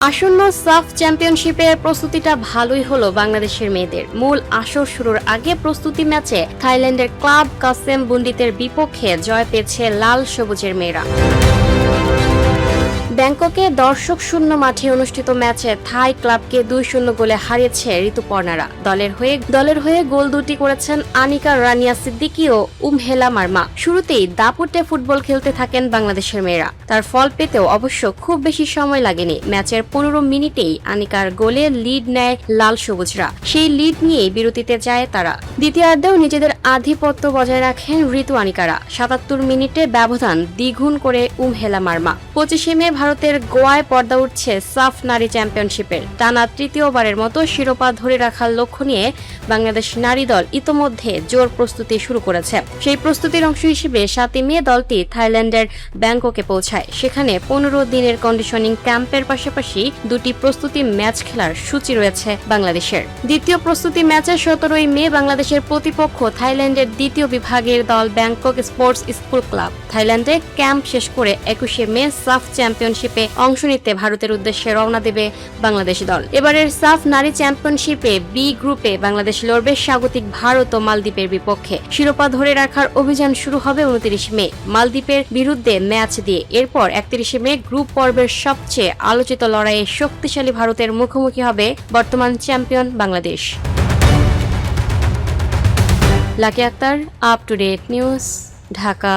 আসন্ন সাফ চ্যাম্পিয়নশিপের প্রস্তুতিটা ভালোই হলো বাংলাদেশের মেয়েদের। মূল আসর শুরুর আগে প্রস্তুতি ম্যাচে থাইল্যান্ডের ক্লাব কাসেম বুন্ডিতের বিপক্ষে জয় পেয়েছে লাল সবুজের মেয়েরা। ব্যাংককে দর্শক শূন্য মাঠে অনুষ্ঠিত ম্যাচে থাই ক্লাবকে 2-0 গোলে হারিয়েছে ঋতুপর্ণারা। দলের হয়ে গোল দুটি করেছেন আনিকা রানিয়া সিদ্দিকী ও উমহেলা মার্মা। শুরুতেই দাপুটে ফুটবল খেলতে থাকেন বাংলাদেশের মেয়েরা। তার ফল পেতেও অবশ্য খুব বেশি সময় লাগেনি। ম্যাচের 15 মিনিটেই আনিকার গোলে লিড নেয় লাল সবুজরা। সেই লিড নিয়েই বিরতিতে যায় তারা। দ্বিতীয়ার্ধেও নিজেদের আধিপত্য বজায় রাখেন ঋতু আনিকারা। 77 মিনিটে ব্যবধান দ্বিগুণ করে উমহেলা মার্মা। 25 মে ভারতের গোয়ায় পর্দা উঠছে সাফ নারী চ্যাম্পিয়নশিপের। টানা তৃতীয়বারের মতো শিরোপা ধরে রাখার লক্ষ্য নিয়ে বাংলাদেশ নারী দল ইতোমধ্যে জোর প্রস্তুতি শুরু করেছে। সেই প্রস্তুতির অংশ হিসেবে 7 মে দলটি থাইল্যান্ডের ব্যাংককে পৌঁছায়। সেখানে 15 দিনের কন্ডিশনিং ক্যাম্পের পাশাপাশি দুটি প্রস্তুতি ম্যাচ খেলার সূচি রয়েছে বাংলাদেশের। দ্বিতীয় প্রস্তুতি ম্যাচে 17 মে বাংলাদেশের প্রতিপক্ষ থাইল্যান্ডের দ্বিতীয় বিভাগের দল ব্যাংকক স্পোর্টস স্কুল ক্লাব। থাইল্যান্ডে ক্যাম্প শেষ করে 21 মে সাফ চ্যাম্পিয়নশিপে অংশ নিতে ভারতের উদ্দেশ্যে রওনা দেবে বাংলাদেশ দল। এবারের সাফ নারী চ্যাম্পিয়নশিপে বি গ্রুপে বাংলাদেশ লড়বে স্বাগতিক ভারত ও মালদ্বীপের বিপক্ষে। শিরোপা ধরে রাখার অভিযান শুরু হবে 29 মে মালদ্বীপের বিরুদ্ধে ম্যাচ দিয়ে। এরপর 31 মে গ্রুপ পর্বের সবচেয়ে আলোচিত লড়াইয়ে শক্তিশালী ভারতের মুখোমুখি হবে বর্তমান champion Bangladesh. Lucky Akter, up to date news, Dhaka.